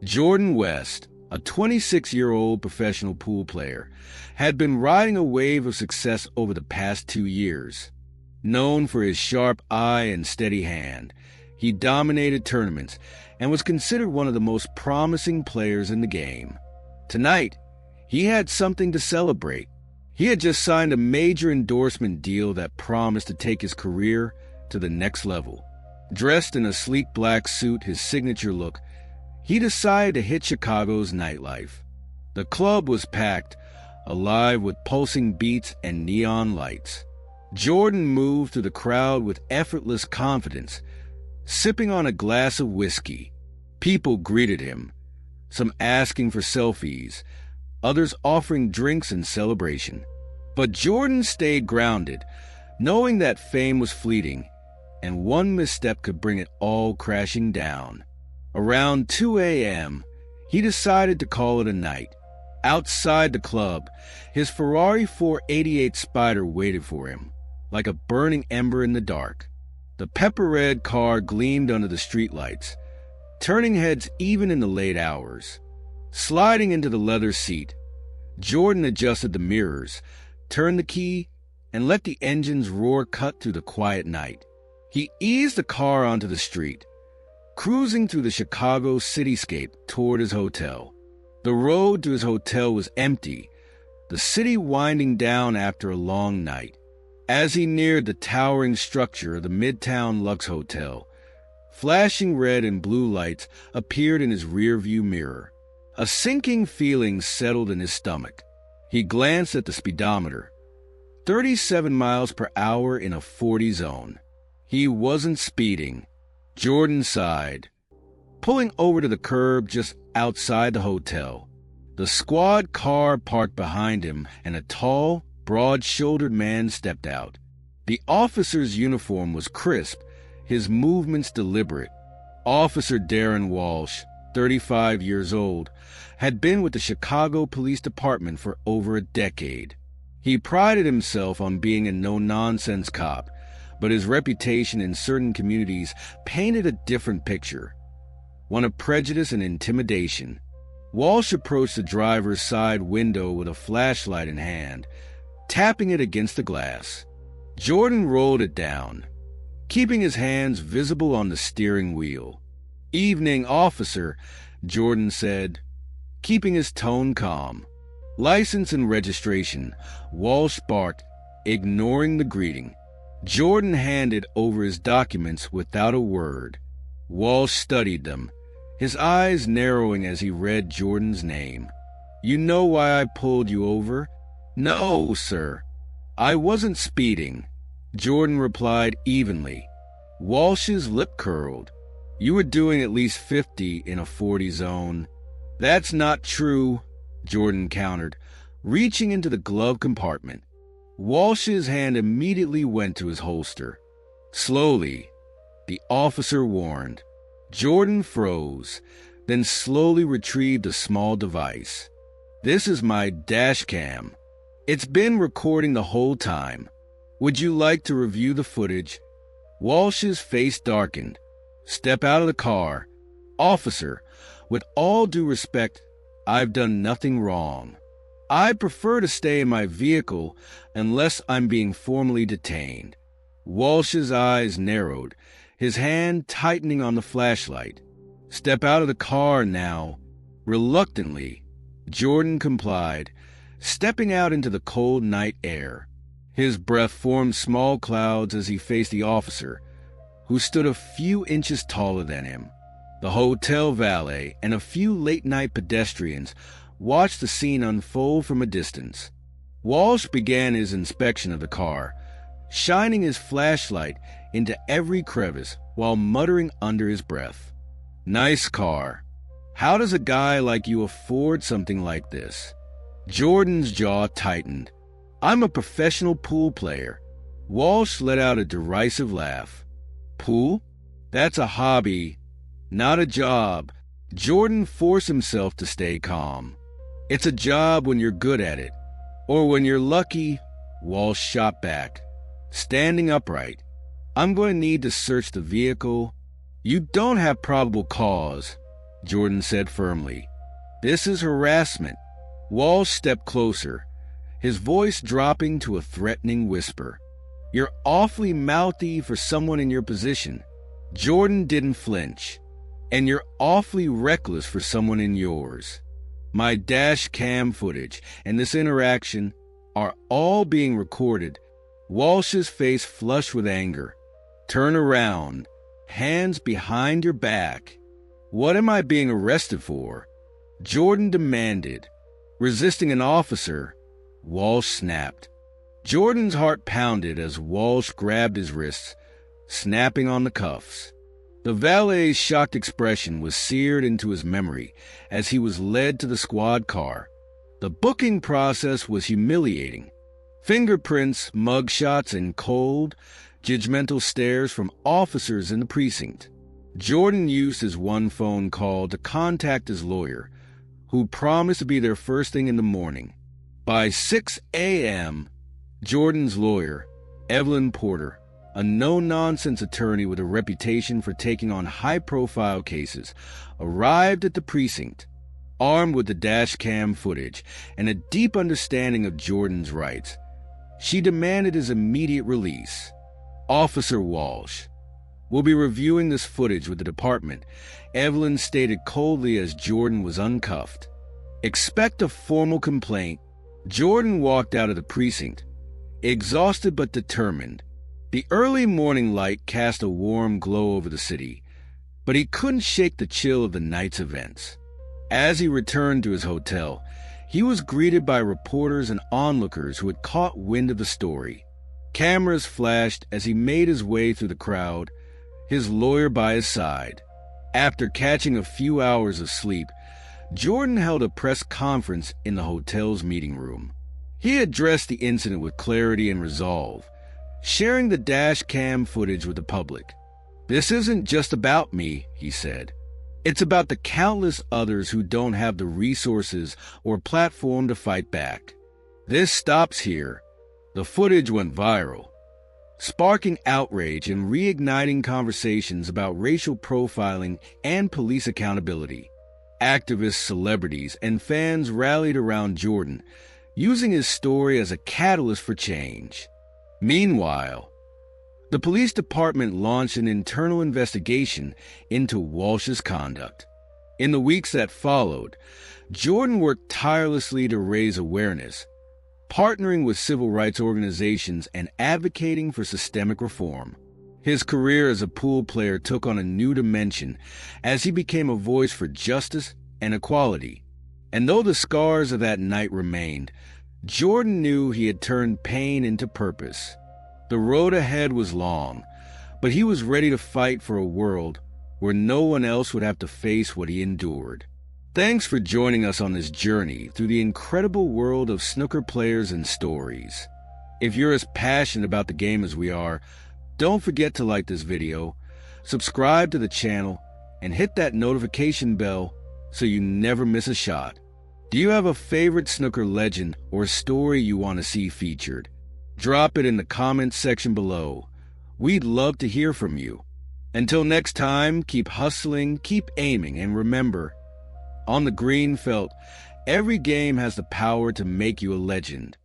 Jordan West, a 26-year-old professional pool player, had been riding a wave of success over the past 2 years. Known for his sharp eye and steady hand, he dominated tournaments and was considered one of the most promising players in the game. Tonight, he had something to celebrate. He had just signed a major endorsement deal that promised to take his career to the next level. Dressed in a sleek black suit, his signature look, he decided to hit Chicago's nightlife. The club was packed, alive with pulsing beats and neon lights. Jordan moved through the crowd with effortless confidence, sipping on a glass of whiskey. People greeted him, some asking for selfies, others offering drinks in celebration. But Jordan stayed grounded, knowing that fame was fleeting, and one misstep could bring it all crashing down. Around 2 a.m., he decided to call it a night. Outside the club, his Ferrari 488 Spider waited for him, like a burning ember in the dark. The pepper-red car gleamed under the streetlights, turning heads even in the late hours. Sliding into the leather seat, Jordan adjusted the mirrors, turned the key, and let the engine's roar cut through the quiet night. He eased the car onto the street, cruising through the Chicago cityscape toward his hotel. The road to his hotel was empty, the city winding down after a long night. As he neared the towering structure of the Midtown Lux Hotel, flashing red and blue lights appeared in his rearview mirror. A sinking feeling settled in his stomach. He glanced at the speedometer. 37 miles per hour in a 40 zone. He wasn't speeding. Jordan sighed, pulling over to the curb just outside the hotel. The squad car parked behind him, and a tall, broad-shouldered man stepped out. The officer's uniform was crisp, his movements deliberate. Officer Darren Walsh, 35 years old, had been with the Chicago Police Department for over a decade. He prided himself on being a no-nonsense cop, but his reputation in certain communities painted a different picture, one of prejudice and intimidation. Walsh approached the driver's side window with a flashlight in hand, tapping it against the glass. Jordan rolled it down, keeping his hands visible on the steering wheel. "Evening, officer," Jordan said, keeping his tone calm. "License and registration," Walsh barked, ignoring the greeting. Jordan handed over his documents without a word. Walsh studied them, his eyes narrowing as he read Jordan's name. "You know why I pulled you over?" "No, sir. I wasn't speeding," Jordan replied evenly. Walsh's lip curled. "You were doing at least 50 in a 40 zone." "That's not true," Jordan countered, reaching into the glove compartment. Walsh's hand immediately went to his holster. "Slowly," the officer warned. Jordan froze, then slowly retrieved a small device. "This is my dash cam. It's been recording the whole time. Would you like to review the footage?" Walsh's face darkened. "Step out of the car. Officer, with all due respect, I've done nothing wrong. I prefer to stay in my vehicle unless I'm being formally detained." Walsh's eyes narrowed, his hand tightening on the flashlight. "Step out of the car now." Reluctantly, Jordan complied, stepping out into the cold night air. His breath formed small clouds as he faced the officer, who stood a few inches taller than him. The hotel valet and a few late-night pedestrians watched the scene unfold from a distance. Walsh began his inspection of the car, shining his flashlight into every crevice while muttering under his breath, "Nice car. How does a guy like you afford something like this?" Jordan's jaw tightened. "I'm a professional pool player." Walsh let out a derisive laugh. "Pool? That's a hobby, not a job." Jordan forced himself to stay calm. "It's a job when you're good at it. Or when you're lucky," Walsh shot back, standing upright. "I'm going to need to search the vehicle." "You don't have probable cause," Jordan said firmly. "This is harassment." Walsh stepped closer, his voice dropping to a threatening whisper. "You're awfully mouthy for someone in your position." Jordan didn't flinch. "And you're awfully reckless for someone in yours. My dash cam footage and this interaction are all being recorded." Walsh's face flushed with anger. "Turn around. Hands behind your back." "What am I being arrested for?" Jordan demanded. Resisting an officer, Walsh snapped. Jordan's heart pounded as Walsh grabbed his wrists, snapping on the cuffs. The valet's shocked expression was seared into his memory as he was led to the squad car. The booking process was humiliating. Fingerprints, mugshots, and cold, judgmental stares from officers in the precinct. Jordan used his one phone call to contact his lawyer, who promised to be there first thing in the morning. By 6 a.m., Jordan's lawyer, Evelyn Porter, a no-nonsense attorney with a reputation for taking on high-profile cases, arrived at the precinct, armed with the dash cam footage and a deep understanding of Jordan's rights. She demanded his immediate release. "Officer Walsh, we'll be reviewing this footage with the department," Evelyn stated coldly as Jordan was uncuffed. "Expect a formal complaint." Jordan walked out of the precinct, exhausted but determined. The early morning light cast a warm glow over the city, but he couldn't shake the chill of the night's events. As he returned to his hotel, he was greeted by reporters and onlookers who had caught wind of the story. Cameras flashed as he made his way through the crowd, his lawyer by his side. After catching a few hours of sleep, Jordan held a press conference in the hotel's meeting room. He addressed the incident with clarity and resolve, sharing the dash cam footage with the public. "This isn't just about me," he said. "It's about the countless others who don't have the resources or platform to fight back. This stops here." The footage went viral, sparking outrage and reigniting conversations about racial profiling and police accountability. Activists, celebrities, and fans rallied around Jordan, using his story as a catalyst for change. Meanwhile, the police department launched an internal investigation into Walsh's conduct. In the weeks that followed, Jordan worked tirelessly to raise awareness, partnering with civil rights organizations and advocating for systemic reform. His career as a pool player took on a new dimension as he became a voice for justice and equality. And though the scars of that night remained, Jordan knew he had turned pain into purpose. The road ahead was long, but he was ready to fight for a world where no one else would have to face what he endured. Thanks for joining us on this journey through the incredible world of snooker players and stories. If you're as passionate about the game as we are, don't forget to like this video, subscribe to the channel, and hit that notification bell so you never miss a shot. Do you have a favorite snooker legend or story you want to see featured? Drop it in the comments section below. We'd love to hear from you. Until next time, keep hustling, keep aiming, and remember, on the green felt, every game has the power to make you a legend.